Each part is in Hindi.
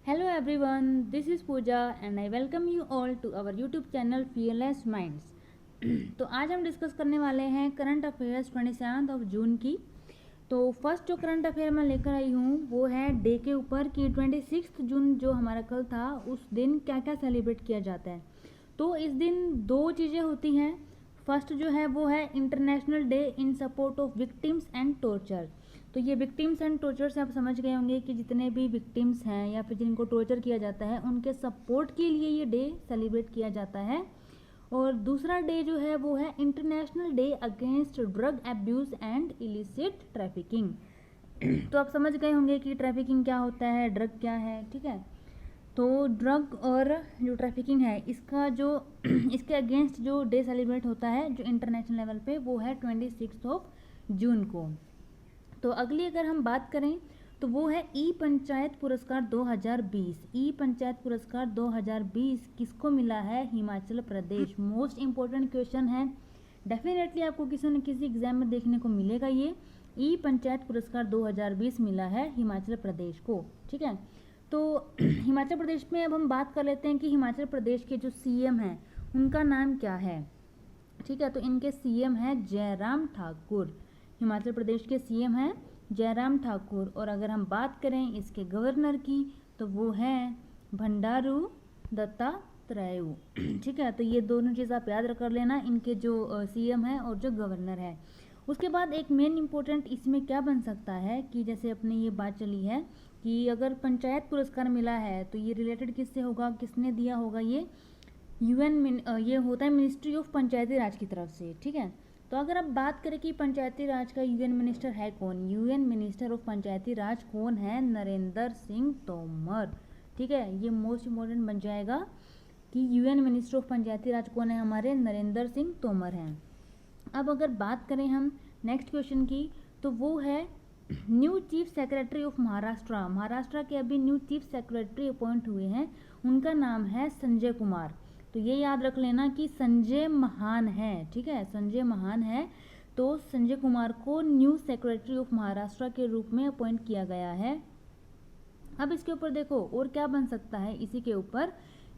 Hello everyone, this is Pooja and I welcome you all to our YouTube channel Fearless Minds. तो आज हम डिस्कस करने वाले हैं करंट अफेयर्स 27 जून की। तो फर्स्ट जो करंट अफेयर मैं लेकर आई हूँ वो है डे के ऊपर कि 26 जून जो हमारा कल था उस दिन क्या क्या सेलिब्रेट किया जाता है। तो इस दिन दो चीज़ें होती हैं। फर्स्ट जो है वो है international day in support of victims and torture. तो ये विक्टिम्स एंड टॉर्चर से आप समझ गए होंगे कि जितने भी विक्टिम्स हैं या फिर जिनको टॉर्चर किया जाता है उनके सपोर्ट के लिए ये डे सेलिब्रेट किया जाता है। और दूसरा डे जो है वो है international day against drug abuse and illicit trafficking. तो आप समझ गए होंगे कि ट्रैफिकिंग क्या होता है, ड्रग क्या है, ठीक है। तो ड्रग और जो ट्रैफिकिंग है इसका जो इसके अगेंस्ट जो डे सेलिब्रेट होता है जो इंटरनेशनल लेवल पे वो है 26 जून को। तो अगली अगर हम बात करें तो वो है ई पंचायत पुरस्कार 2020। ई पंचायत पुरस्कार 2020 किसको मिला है? Himachal Pradesh. Most important question है, डेफिनेटली आपको किसी न किसी एग्जाम में देखने को मिलेगा। ये ई पंचायत पुरस्कार 2020 मिला है हिमाचल प्रदेश को, ठीक है। तो हिमाचल प्रदेश में अब हम बात कर लेते हैं कि हिमाचल प्रदेश के जो सीएम हैं उनका नाम क्या है, ठीक है। तो इनके सीएम हैं जयराम ठाकुर। हिमाचल प्रदेश के सीएम हैं जयराम ठाकुर। और अगर हम बात करें इसके गवर्नर की तो वो हैं भंडारू दत्तात्रेय, ठीक है। तो ये दोनों चीज़ आप याद कर लेना, इनके जो सीएम हैं और जो गवर्नर है। उसके बाद एक मेन इम्पोर्टेंट इसमें क्या बन सकता है कि जैसे अपने ये बात चली है कि अगर पंचायत पुरस्कार मिला है तो ये रिलेटेड किससे होगा, किसने दिया होगा? ये ये होता है मिनिस्ट्री ऑफ पंचायती राज की तरफ से, ठीक है। तो अगर आप बात करें कि पंचायती राज का यूएन मिनिस्टर है कौन, यूएन मिनिस्टर ऑफ पंचायती राज कौन है? नरेंद्र सिंह तोमर, ठीक है। ये मोस्ट इम्पोर्टेंट बन जाएगा कि यूएन मिनिस्टर ऑफ पंचायती राज कौन है? हमारे नरेंद्र सिंह तोमर हैं। अब अगर बात करें हम नेक्स्ट क्वेश्चन की तो वो है new chief secretary of Maharashtra. Maharashtra के अभी न्यू चीफ सेक्रेटरी अपॉइंट हुए हैं, उनका नाम है संजय कुमार। तो ये याद रख लेना कि संजय महान है, ठीक है, संजय महान है। तो संजय कुमार को न्यू सेक्रेटरी ऑफ महाराष्ट्र के रूप में अपॉइंट किया गया है। अब इसके ऊपर देखो और क्या बन सकता है इसी के ऊपर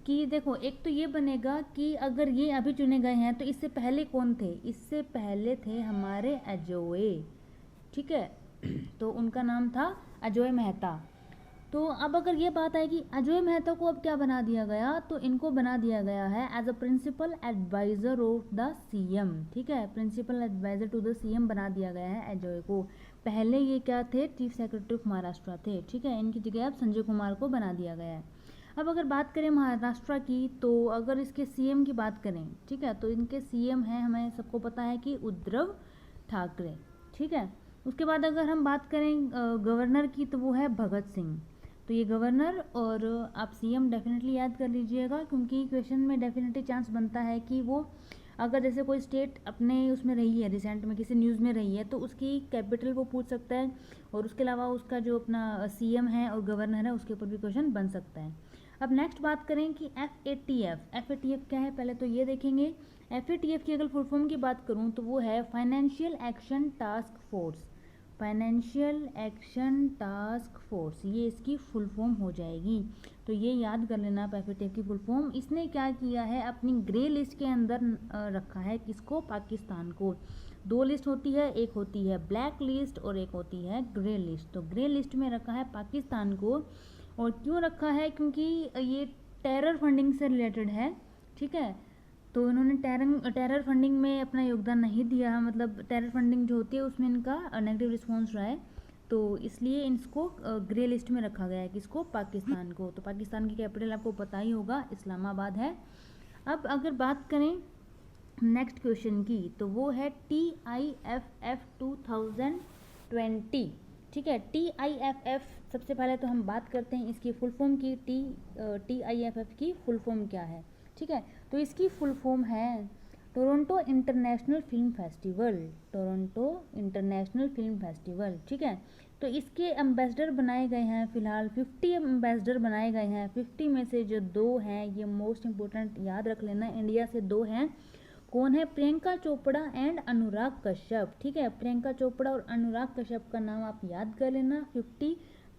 कि देखो एक तो ये बनेगा कि अगर ये अभी चुने गए हैं तो इससे पहले कौन थे? इससे पहले थे हमारे अजोय, ठीक है। तो उनका नाम था अजोय मेहता। तो अब अगर ये बात है कि अजोय मेहता को अब क्या बना दिया गया, तो इनको बना दिया गया है as a principal adviser of the CM, ठीक है। Principal adviser to the CM बना दिया गया है अजोय को। पहले ये क्या थे? चीफ सेक्रेटरी ऑफ महाराष्ट्र थे, ठीक है। इनकी जगह अब संजय कुमार को बना दिया गया है। अब अगर बात करें महाराष्ट्र की तो अगर इसके सीएम की बात करें, ठीक है, तो इनके सीएम हैं, हमें सबको पता है कि उद्धव ठाकरे, ठीक है। उसके बाद अगर हम बात करें गवर्नर की तो वो है भगत सिंह। तो ये गवर्नर और आप सीएम डेफिनेटली याद कर लीजिएगा क्योंकि क्वेश्चन में डेफिनेटली चांस बनता है कि वो अगर जैसे कोई स्टेट अपने उसमें रही है, रिसेंट में किसी न्यूज़ में रही है तो उसकी कैपिटल वो पूछ सकता है। और उसके अलावा उसका जो अपना सीएम है और गवर्नर है उसके ऊपर भी क्वेश्चन बन सकता है। अब नेक्स्ट बात करें कि FATF क्या है, पहले तो ये देखेंगे। FATF की अगर फुल फॉर्म की बात करूँ तो वो है financial action task force. Financial action task force, ये इसकी फुल फॉर्म हो जाएगी। तो ये याद कर लेना आप FATF की फुल फॉर्म। इसने क्या किया है, अपनी ग्रे लिस्ट के अंदर रखा है किसको? पाकिस्तान को। दो लिस्ट होती है, एक होती है ब्लैक लिस्ट और एक होती है ग्रे लिस्ट। तो ग्रे लिस्ट में रखा है पाकिस्तान को। और क्यों रखा है? क्योंकि ये टेरर फंडिंग से रिलेटेड है, ठीक है। तो इन्होंने टेरर फंडिंग में अपना योगदान नहीं दिया, मतलब टेरर फंडिंग जो होती है उसमें इनका नेगेटिव रिस्पॉन्स रहा है। तो इसलिए इसको ग्रे लिस्ट में रखा गया है किसको? पाकिस्तान को। तो पाकिस्तान की कैपिटल आपको पता ही होगा, इस्लामाबाद है। अब अगर बात करें नेक्स्ट क्वेश्चन की तो वो है TIFF 2020, ठीक है। TIFF सबसे पहले तो हम बात करते हैं इसकी फुल फॉर्म की। TIFF की फुल फॉर्म क्या है, ठीक है। तो इसकी फुल फॉर्म है Toronto international film festival. Toronto international film festival, ठीक है। तो इसके एम्बेसडर बनाए गए हैं फिलहाल 50 एम्बेसडर बनाए गए हैं। 50 में से जो 2 हैं, ये मोस्ट इंपॉर्टेंट याद रख लेना, इंडिया से 2 हैं। कौन है? प्रियंका चोपड़ा एंड अनुराग कश्यप, ठीक है। प्रियंका चोपड़ा और अनुराग कश्यप का नाम आप याद कर लेना। 50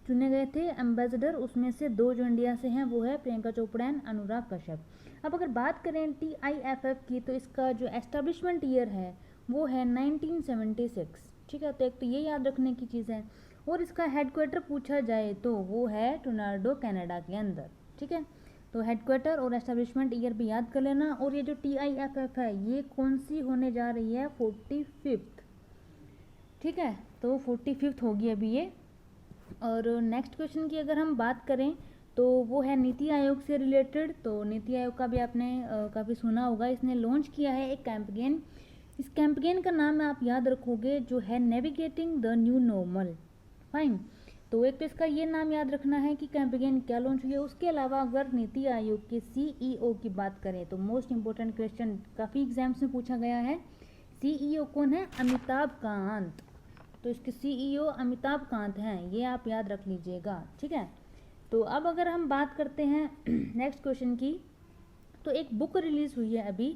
चुने गए थे एम्बेसडर, उसमें से 2 जो इंडिया से हैं वो है प्रियंका चोपड़ा एंड अनुराग कश्यप। अब अगर बात करें TIFF की, तो इसका जो एस्टेब्लिशमेंट ईयर है वो है 1976। ठीक है, तो एक तो ये याद रखने की चीज़ है। और इसका हेडक्वार्टर पूछा जाए तो वो है टोरंटो कनाडा के अंदर। ठीक है, तो हेडक्वार्टर और एस्टेब्लिशमेंट ईयर भी याद कर लेना। और ये जो TIFF है ये कौन सी होने जा रही है, 45th। ठीक है, तो 45th होगी अभी ये। और नेक्स्ट क्वेश्चन की अगर हम बात करें तो वो है नीति आयोग से रिलेटेड। तो नीति आयोग का भी आपने काफ़ी सुना होगा। इसने लॉन्च किया है एक कैंपेन। इस कैंपेन का नाम आप याद रखोगे जो है navigating the new normal. Fine, तो एक तो इसका ये नाम याद रखना है कि कैंपेन क्या लॉन्च हुई है। उसके अलावा अगर नीति आयोग के CEO की बात करें तो मोस्ट इंपॉर्टेंट क्वेश्चन काफ़ी एग्जाम्स में पूछा गया है। CEO कौन है, अमिताभ कांत। तो इसके CEO अमिताभ कांत हैं, ये आप याद रख लीजिएगा। ठीक है, तो अब अगर हम बात करते हैं नेक्स्ट क्वेश्चन की, तो एक बुक रिलीज हुई है अभी,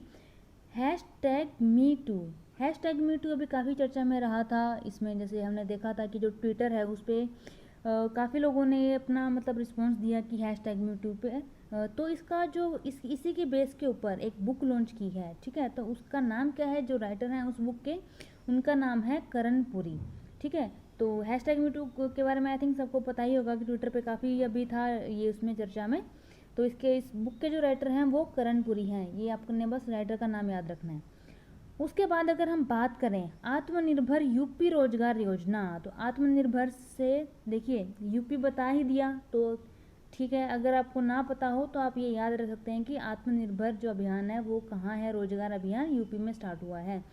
#MeToo। #MeToo अभी काफ़ी चर्चा में रहा था। इसमें जैसे हमने देखा था कि जो ट्विटर है उस पर काफ़ी लोगों ने अपना मतलब रिस्पॉन्स दिया कि #MeToo पे। तो इसका जो इसी के बेस के ऊपर एक बुक लॉन्च की है। ठीक है, तो उसका नाम क्या है, जो राइटर हैं उस बुक के, उनका नाम है करण पुरी। ठीक है, तो #MeToo के बारे में आई थिंक सबको पता ही होगा कि ट्विटर पे काफ़ी अभी था ये उसमें चर्चा में। तो इस बुक के जो राइटर हैं वो करण पुरी हैं, ये आपने बस राइटर का नाम याद रखना है। उसके बाद अगर हम बात करें आत्मनिर्भर यूपी रोजगार योजना, तो आत्मनिर्भर से देखिए यूपी बता ही दिया तो ठीक है। अगर आपको ना पता हो तो आप ये याद रख सकते हैं कि आत्मनिर्भर जो अभियान है वो कहाँ है, रोजगार अभियान यूपी में स्टार्ट हुआ है।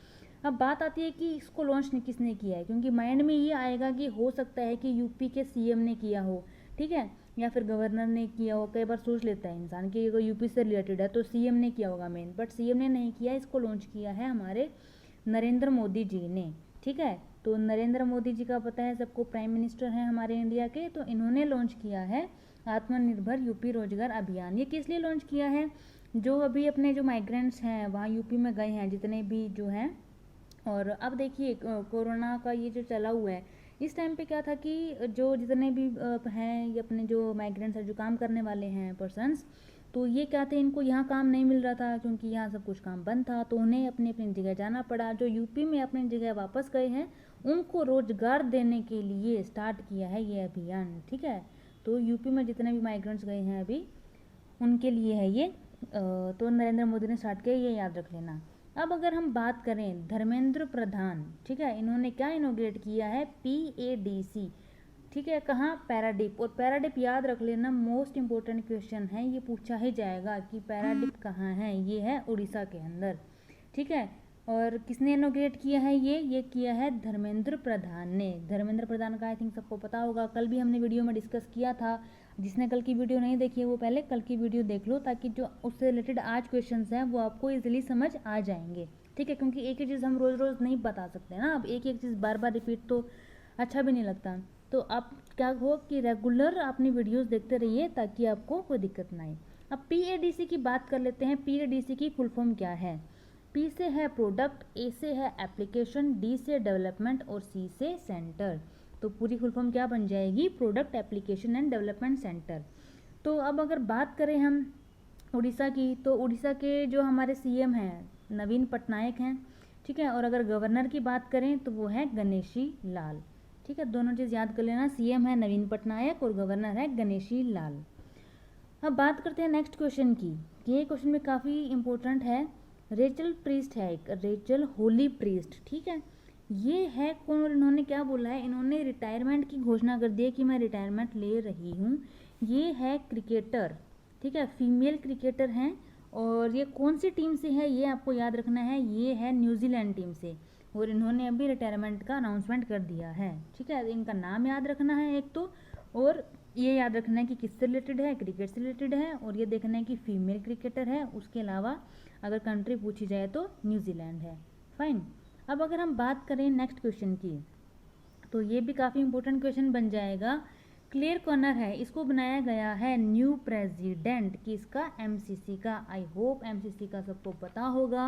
अब बात आती है कि इसको लॉन्च किसने किया है, क्योंकि माइंड में ये आएगा कि हो सकता है कि यूपी के CM ने किया हो। ठीक है, या फिर गवर्नर ने किया हो। कई बार सोच लेता है इंसान कि अगर यूपी से रिलेटेड है तो CM ने किया होगा मेन, बट CM ने नहीं किया। इसको लॉन्च किया है हमारे नरेंद्र मोदी जी ने। ठीक है, तो नरेंद्र मोदी जी का पता है सबको, प्राइम मिनिस्टर हैं हमारे इंडिया के। तो इन्होंने लॉन्च किया है आत्मनिर्भर यूपी रोजगार अभियान। ये किस लिए लॉन्च किया है, जो अभी अपने जो माइग्रेंट्स हैं वहाँ यूपी में गए हैं जितने भी जो हैं। और अब देखिए कोरोना का ये जो चला हुआ है, इस टाइम पे क्या था कि जो जितने भी हैं ये अपने जो माइग्रेंट्स हैं, जो काम करने वाले हैं पर्सन्स, तो ये क्या थे, इनको यहाँ काम नहीं मिल रहा था क्योंकि यहाँ सब कुछ काम बंद था। तो उन्हें अपनी अपनी जगह जाना पड़ा। जो यूपी में अपनी जगह वापस गए हैं उनको रोजगार देने के लिए स्टार्ट किया है ये अभियान। ठीक है, तो यूपी में जितने भी माइग्रेंट्स गए हैं अभी उनके लिए है ये। तो नरेंद्र मोदी ने स्टार्ट किया, ये याद रख लेना। अब अगर हम बात करें धर्मेंद्र प्रधान, ठीक है, इन्होंने क्या इनोग्रेट किया है, PADC। ठीक है, कहाँ, पैराडिप। और पैराडिप याद रख लेना, मोस्ट इंपॉर्टेंट क्वेश्चन है, ये पूछा ही जाएगा कि पैराडिप कहाँ है। ये है उड़ीसा के अंदर। ठीक है, और किसने इनोग्रेट किया है ये किया है धर्मेंद्र प्रधान ने। धर्मेंद्र प्रधान का आई थिंक सबको पता होगा, कल भी हमने वीडियो में डिस्कस किया था। जिसने कल की वीडियो नहीं देखी है वो पहले कल की वीडियो देख लो, ताकि जो उससे रिलेटेड आज क्वेश्चंस हैं वो आपको इजीली समझ आ जाएंगे। ठीक है, क्योंकि एक ही चीज़ हम रोज़ रोज़ नहीं बता सकते ना। अब एक चीज़ बार बार रिपीट तो अच्छा भी नहीं लगता। तो आप क्या हो कि रेगुलर अपनी वीडियोस देखते रहिए ताकि आपको कोई दिक्कत ना आए। अब PADC की बात कर लेते हैं। PADC की फुल फॉर्म क्या है। P से है प्रोडक्ट, A से है एप्लीकेशन, D से डेवलपमेंट और C से सेंटर। तो पूरी फुल फॉर्म क्या बन जाएगी, product application and development centre. तो अब अगर बात करें हम उड़ीसा की, तो उड़ीसा के जो हमारे CM हैं नवीन पटनायक हैं। ठीक है, और अगर गवर्नर की बात करें तो वो है गणेशी लाल। ठीक है, दोनों चीज़ याद कर लेना, CM है नवीन पटनायक और गवर्नर है गणेशी लाल। अब बात करते हैं नेक्स्ट क्वेश्चन की। ये क्वेश्चन में काफ़ी इंपॉर्टेंट है। रेचल प्रीस्ट है एक, रेचल होली प्रीस्ट। ठीक है, ये है कौन और इन्होंने क्या बोला है, इन्होंने रिटायरमेंट की घोषणा कर दी है कि मैं रिटायरमेंट ले रही हूँ। ये है क्रिकेटर। ठीक है, फीमेल क्रिकेटर हैं। और ये कौन सी टीम से है ये आपको याद रखना है, ये है न्यूजीलैंड टीम से। और इन्होंने अभी रिटायरमेंट का अनाउंसमेंट कर दिया है। ठीक है, इनका नाम याद रखना है एक तो, और ये याद रखना है कि किससे रिलेटेड है, क्रिकेट से रिलेटेड है। और ये देखना है कि फीमेल क्रिकेटर है। उसके अलावा अगर कंट्री पूछी जाए तो न्यूजीलैंड है। फाइन, अब अगर हम बात करें नेक्स्ट क्वेश्चन की, तो ये भी काफ़ी इंपॉर्टेंट क्वेश्चन बन जाएगा। क्लेयर कॉर्नर है, इसको बनाया गया है न्यू प्रेसिडेंट किसका, MCC का। आई होप MCC का सबको पता होगा।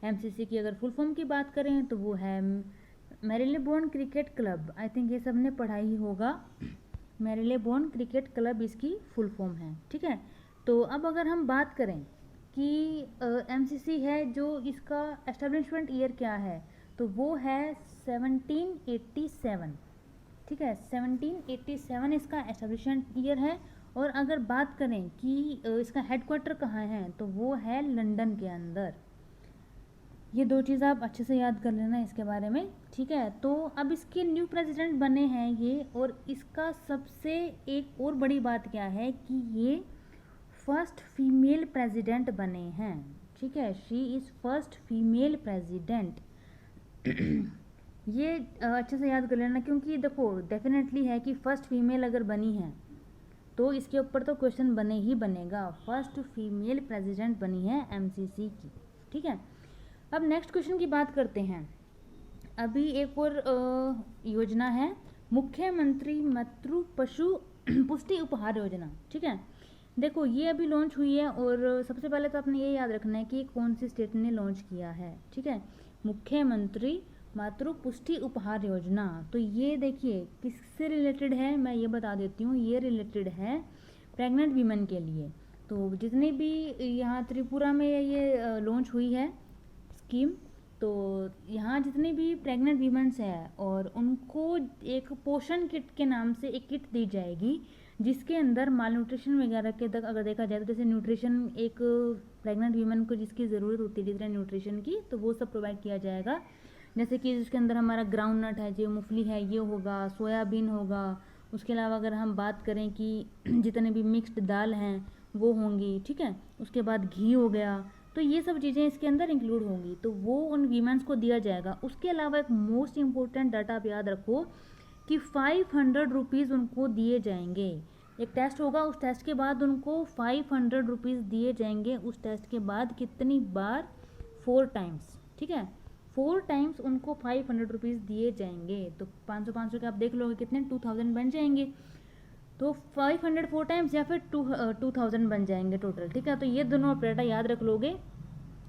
MCC की अगर फुल फॉर्म की बात करें तो वो है Marylebone cricket club. I think ये सब ने पढ़ा ही होगा। मैरिलेबोन क्रिकेट क्लब इसकी फुल फॉर्म है, ठीक है। तो अब अगर हम बात करें कि एमसीसी है जो इसका एस्टेब्लिशमेंट ईयर क्या है, तो वो है 1787, ठीक है। 1787 इसका एस्टेब्लिशमेंट ईयर है। और अगर बात करें कि इसका हेडक्वार्टर कहाँ है, तो वो है लंदन के अंदर। ये दो चीज़ आप अच्छे से याद कर लेना इसके बारे में, ठीक है। तो अब इसके न्यू प्रेसिडेंट बने हैं ये, और इसका सबसे एक और बड़ी बात क्या है कि ये फर्स्ट फीमेल प्रेसिडेंट बने हैं, ठीक है। She is first female president. ये अच्छे से याद कर लेना, क्योंकि देखो डेफिनेटली है कि फर्स्ट फीमेल अगर बनी है तो इसके ऊपर तो क्वेश्चन बने ही बनेगा। फर्स्ट फीमेल प्रेसिडेंट बनी है एमसीसी की, ठीक है। अब नेक्स्ट क्वेश्चन की बात करते हैं। अभी एक और योजना है, मुख्यमंत्री मातृ पशु पुष्टि उपहार योजना, ठीक है। देखो ये अभी लॉन्च हुई है, और सबसे पहले तो आपने ये याद रखना है कि कौन सी स्टेट ने लॉन्च किया है, ठीक है। मुख्यमंत्री मातृ पुष्टि उपहार योजना। तो ये देखिए किससे रिलेटेड है, मैं ये बता देती हूँ। ये रिलेटेड है प्रेग्नेंट वीमेन के लिए। तो जितने भी यहाँ त्रिपुरा में ये लॉन्च हुई है स्कीम, तो यहाँ जितने भी प्रेग्नेंट वीमेंस हैं और उनको एक पोषण किट के नाम से एक किट दी जाएगी, जिसके अंदर माल न्यूट्रिशन वगैरह के तक अगर देखा जाए तो जैसे न्यूट्रिशन एक प्रेग्नेंट वीमेन को जिसकी ज़रूरत होती है डिफरेंट न्यूट्रिशन की, तो वो सब प्रोवाइड किया जाएगा। जैसे कि उसके अंदर हमारा ग्राउंड नट है, जो मूंगफली है ये होगा, सोयाबीन होगा। उसके अलावा अगर हम बात करें कि जितने भी मिक्स्ड दाल हैं वो होंगी, ठीक है। उसके बाद घी हो गया, तो ये सब चीज़ें इसके अंदर इंक्लूड होंगी, तो वो उन वीमेंस को दिया जाएगा। उसके अलावा एक मोस्ट इम्पोर्टेंट डाटा आप याद रखो कि 500 रुपीज़ उनको दिए जाएंगे। एक टेस्ट होगा, उस टेस्ट के बाद उनको 500 रुपीज़ दिए जाएंगे। उस टेस्ट के बाद कितनी बार? 4 टाइम्स, ठीक है। 4 टाइम्स उनको 500 रुपीज़ दिए जाएंगे। तो 500 के आप देख लोगे कितने 2000 बन जाएंगे। तो 500 4 टाइम्स या फिर 2000 बन जाएंगे टोटल, ठीक है। तो ये दोनों आप डाटा याद रख लोगे।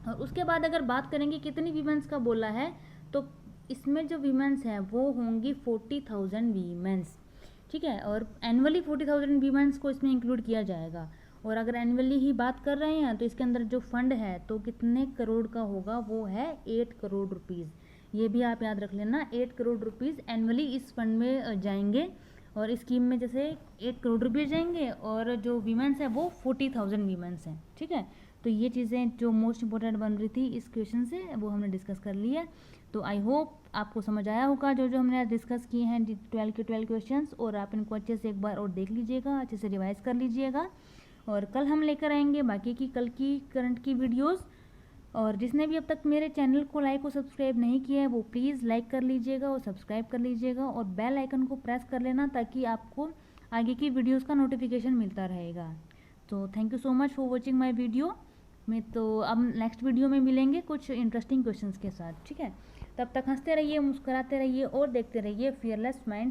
और उसके बाद अगर बात करेंगे कितनी वीमेंस का बोला है, तो इसमें जो वीमेंस हैं वो होंगी 40,000 वीमेंस, ठीक है। और एनुअली 40,000 वीमेंस को इसमें इंक्लूड किया जाएगा। और अगर एनुअली ही बात कर रहे हैं तो इसके अंदर जो फंड है तो कितने करोड़ का होगा, वो है 8 करोड़ रुपीज़। ये भी आप याद रख लेना, 8 करोड़ रुपीज़ एनुअली इस फंड में जाएंगे। और इस स्कीम में जैसे 8 करोड़ रुपये जाएंगे, और जो वीमेंस है वो 40,000 वीमेंस हैं, ठीक है। तो ये चीज़ें जो मोस्ट इंपॉर्टेंट बन रही थी इस क्वेश्चन से, वो हमने डिस्कस कर ली है। तो आई होप आपको समझ आया होगा जो जो हमने आज डिस्कस किए हैं 12 के 12 क्वेश्चंस। और आप इनको अच्छे से एक बार और देख लीजिएगा, अच्छे से रिवाइज कर लीजिएगा। और कल हम लेकर आएंगे बाकी की कल की करंट की वीडियोस। और जिसने भी अब तक मेरे चैनल को लाइक और सब्सक्राइब नहीं किया है वो प्लीज़ लाइक कर लीजिएगा और सब्सक्राइब कर लीजिएगा, और बेल आइकन को प्रेस कर लेना ताकि आपको आगे की वीडियोस का नोटिफिकेशन मिलता रहेगा। तो thank you so much for watching my video में। तो अब नेक्स्ट वीडियो में मिलेंगे कुछ इंटरेस्टिंग क्वेश्चंस के साथ, ठीक है। तब तक हंसते रहिए, मुस्कुराते रहिए और देखते रहिए फियरलेस माइंड।